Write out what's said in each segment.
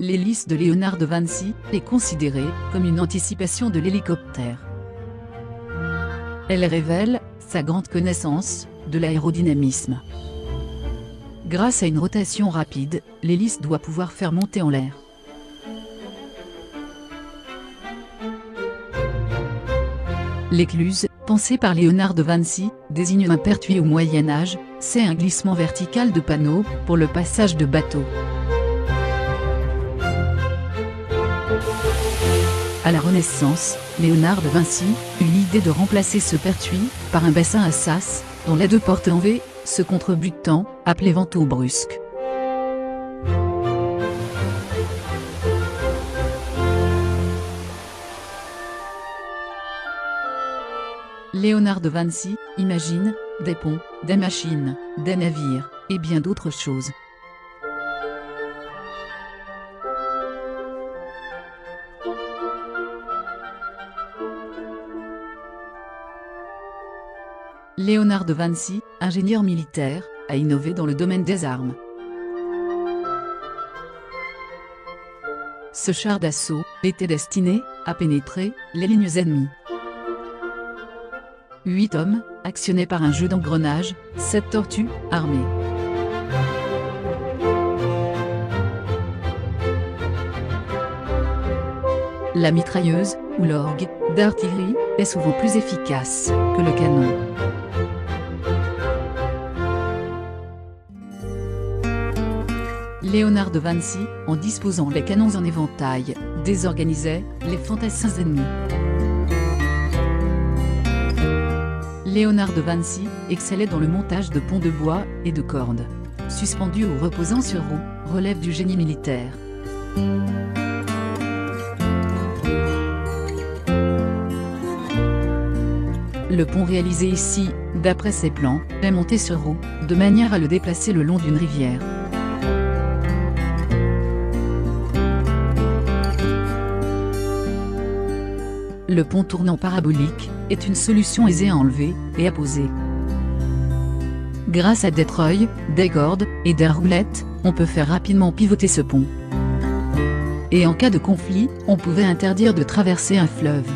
l'hélice de Léonard de Vinci est considérée comme une anticipation de l'hélicoptère. Elle révèle sa grande connaissance de l'aérodynamisme. Grâce à une rotation rapide, l'hélice doit pouvoir faire monter en l'air. L'écluse, pensée par Léonard de Vinci, désigne un pertuis au Moyen-Âge, c'est un glissement vertical de panneaux pour le passage de bateaux. À la Renaissance, Léonard de Vinci eut l'idée de remplacer ce pertuis par un bassin à sas, dont les deux portes en V se contrebutant, appelé vantaux brusques. Léonard de Vinci imagine des ponts, des machines, des navires, et bien d'autres choses. Léonard de Vinci, ingénieur militaire, a innové dans le domaine des armes. Ce char d'assaut était destiné à pénétrer les lignes ennemies. 8 hommes, actionnés par un jeu d'engrenages, 7 tortues, armées. La mitrailleuse, ou l'orgue, d'artillerie, est souvent plus efficace que le canon. Léonard de Vinci, en disposant les canons en éventail, désorganisait les fantassins ennemis. Léonard de Vinci excellait dans le montage de ponts de bois et de cordes. Suspendus ou reposant sur roues, relève du génie militaire. Le pont réalisé ici, d'après ses plans, est monté sur roues, de manière à le déplacer le long d'une rivière. Le pont tournant parabolique est une solution aisée à enlever et à poser. Grâce à des treuils, des cordes et des roulettes, on peut faire rapidement pivoter ce pont. Et en cas de conflit, on pouvait interdire de traverser un fleuve.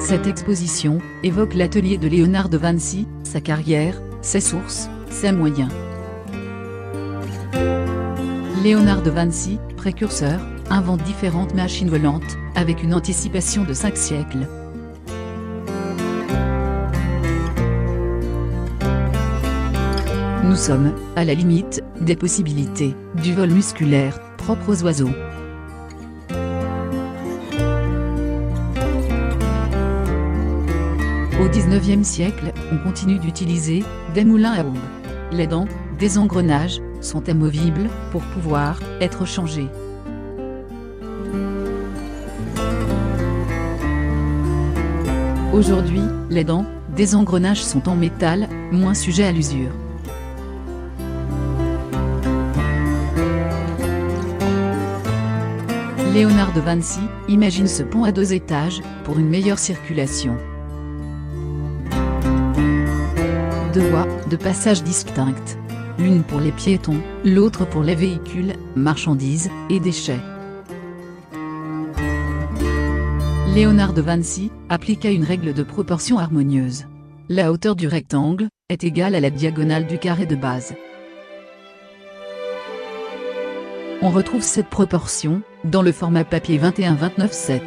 Cette exposition évoque l'atelier de Léonard de Vinci, sa carrière, ses sources, ses moyens. Léonard de Vinci, précurseur, invente différentes machines volantes, avec une anticipation de 5 siècles. Nous sommes, à la limite, des possibilités, du vol musculaire, propre aux oiseaux. Au XIXe siècle, on continue d'utiliser des moulins à aubes. Les dents, des engrenages, sont amovibles pour pouvoir être changés. Aujourd'hui, les dents, des engrenages sont en métal, moins sujets à l'usure. Léonard de Vinci imagine ce pont à 2 étages, pour une meilleure circulation. 2 voies de passage distinctes. L'une pour les piétons, l'autre pour les véhicules, marchandises et déchets. Léonard de Vinci appliqua une règle de proportion harmonieuse. La hauteur du rectangle est égale à la diagonale du carré de base. On retrouve cette proportion dans le format papier 21-29-7.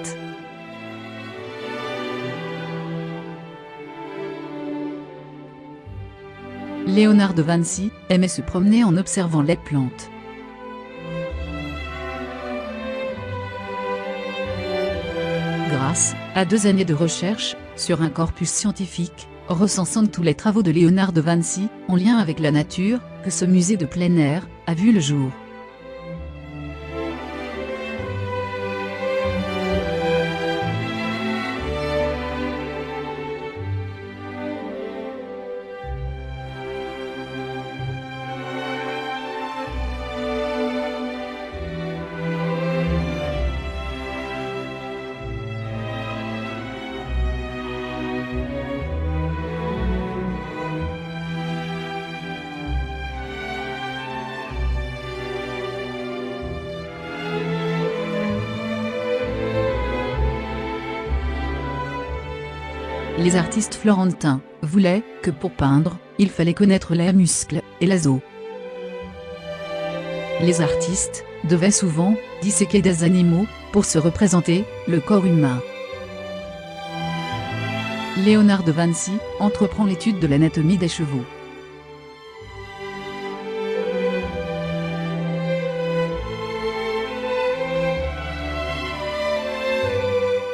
Léonard de Vinci aimait se promener en observant les plantes. Grâce à 2 années de recherche sur un corpus scientifique, recensant tous les travaux de Léonard de Vinci en lien avec la nature, que ce musée de plein air a vu le jour. Les artistes florentins voulaient que pour peindre, il fallait connaître les muscles et les os. Les artistes devaient souvent disséquer des animaux pour se représenter le corps humain. Léonard de Vinci entreprend l'étude de l'anatomie des chevaux.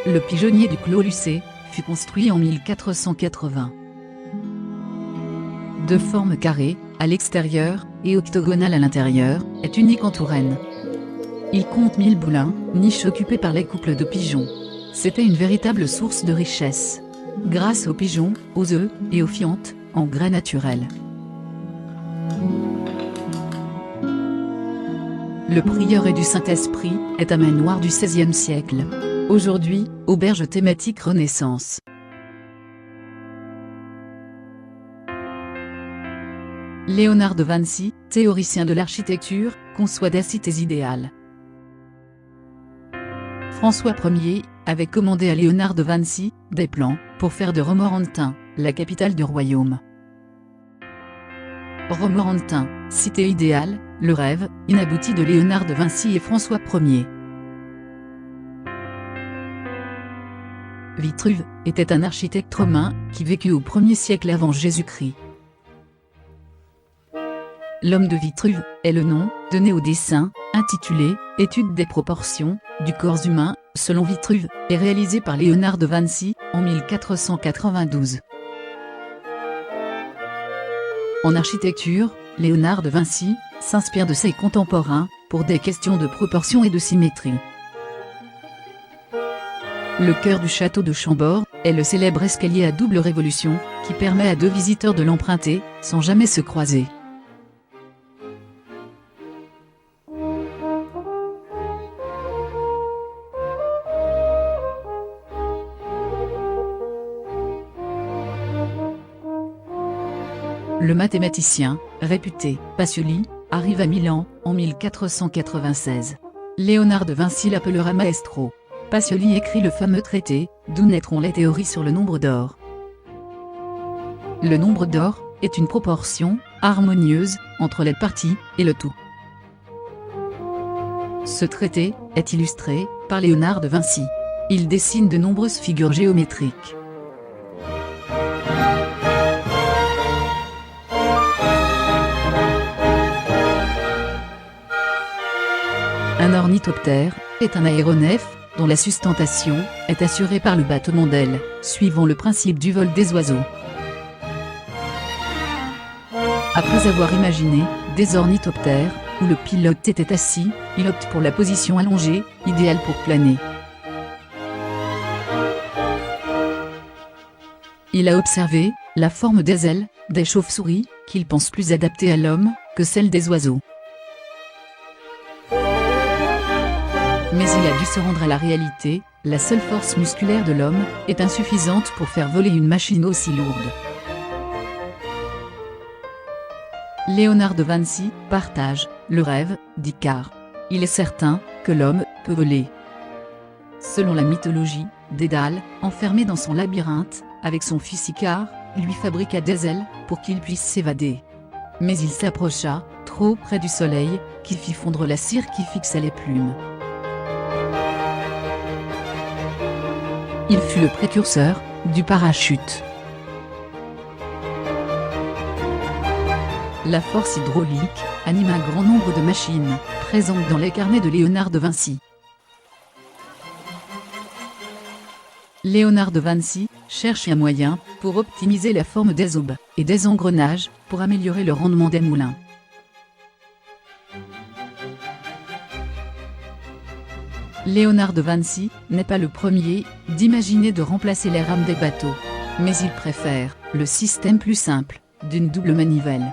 Le pigeonnier du Clos Lucé fut construit en 1480. De forme carrée à l'extérieur et octogonale à l'intérieur, est unique en Touraine. Il compte 1000 boulins, niches occupées par les couples de pigeons. C'était une véritable source de richesse, grâce aux pigeons, aux œufs et aux fientes, en grès naturel. Le prieuré du Saint-Esprit est un manoir du XVIe siècle. Aujourd'hui, auberge thématique Renaissance. Léonard de Vinci, théoricien de l'architecture, conçoit des cités idéales. François Ier avait commandé à Léonard de Vinci des plans pour faire de Romorantin la capitale du royaume. Romorantin, cité idéale, le rêve inabouti de Léonard de Vinci et François Ier. Vitruve était un architecte romain qui vécut au 1er siècle avant Jésus-Christ. L'homme de Vitruve est le nom donné au dessin, intitulé « Étude des proportions du corps humain » selon Vitruve, et réalisé par Léonard de Vinci en 1492. En architecture, Léonard de Vinci s'inspire de ses contemporains pour des questions de proportion et de symétrie. Le cœur du château de Chambord est le célèbre escalier à double révolution, qui permet à deux visiteurs de l'emprunter, sans jamais se croiser. Le mathématicien, réputé, Pacioli, arrive à Milan, en 1496. Léonard de Vinci l'appellera maestro. Pacioli écrit le fameux traité, d'où naîtront les théories sur le nombre d'or. Le nombre d'or est une proportion harmonieuse entre les parties et le tout. Ce traité est illustré par Léonard de Vinci. Il dessine de nombreuses figures géométriques. Un ornithoptère est un aéronef dont la sustentation est assurée par le battement d'ailes, suivant le principe du vol des oiseaux. Après avoir imaginé des ornithoptères où le pilote était assis, il opte pour la position allongée, idéale pour planer. Il a observé la forme des ailes des chauves-souris, qu'il pense plus adaptée à l'homme que celle des oiseaux. Mais il a dû se rendre à la réalité, la seule force musculaire de l'homme est insuffisante pour faire voler une machine aussi lourde. Léonard de Vinci partage le rêve d'Icare. Il est certain que l'homme peut voler. Selon la mythologie, Dédale, enfermé dans son labyrinthe, avec son fils Icare, lui fabriqua des ailes pour qu'il puisse s'évader. Mais il s'approcha trop près du soleil, qui fit fondre la cire qui fixait les plumes. Il fut le précurseur du parachute. La force hydraulique anime un grand nombre de machines, présentes dans les carnets de Léonard de Vinci. Léonard de Vinci cherche un moyen pour optimiser la forme des aubes et des engrenages pour améliorer le rendement des moulins. Léonard de Vinci n'est pas le premier d'imaginer de remplacer les rames des bateaux, mais il préfère le système plus simple d'une double manivelle.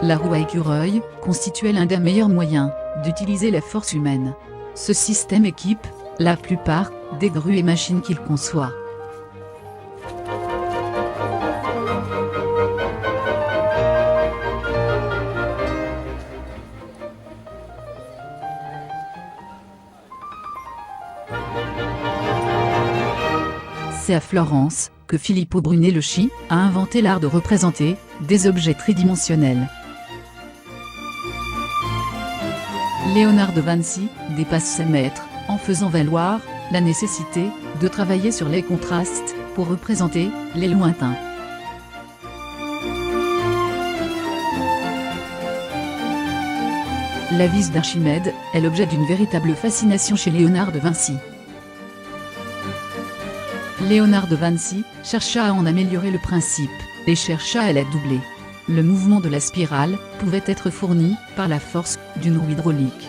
La roue à écureuil constituait l'un des meilleurs moyens d'utiliser la force humaine. Ce système équipe la plupart des grues et machines qu'il conçoit. C'est à Florence que Filippo Brunelleschi a inventé l'art de représenter des objets tridimensionnels. Léonard de Vinci dépasse ses maîtres en faisant valoir la nécessité de travailler sur les contrastes pour représenter les lointains. La vis d'Archimède est l'objet d'une véritable fascination chez Léonard de Vinci. Léonard de Vinci chercha à en améliorer le principe et chercha à la doubler. Le mouvement de la spirale pouvait être fourni par la force d'une roue hydraulique.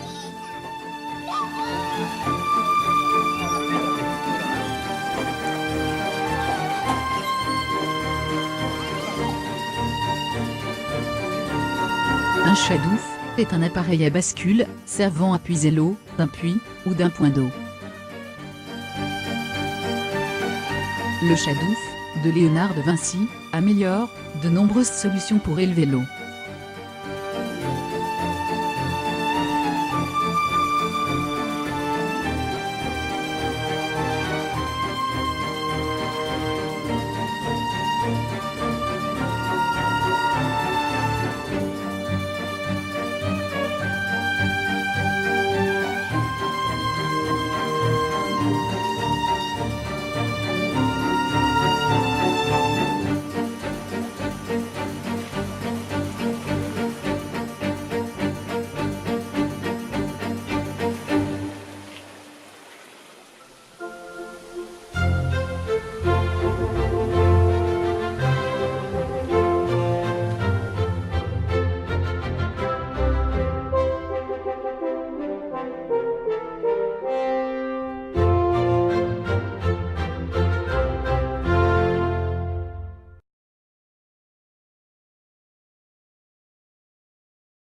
Un chadouf est un appareil à bascule servant à puiser l'eau d'un puits ou d'un point d'eau. Le chadouf de Léonard de Vinci améliore de nombreuses solutions pour élever l'eau.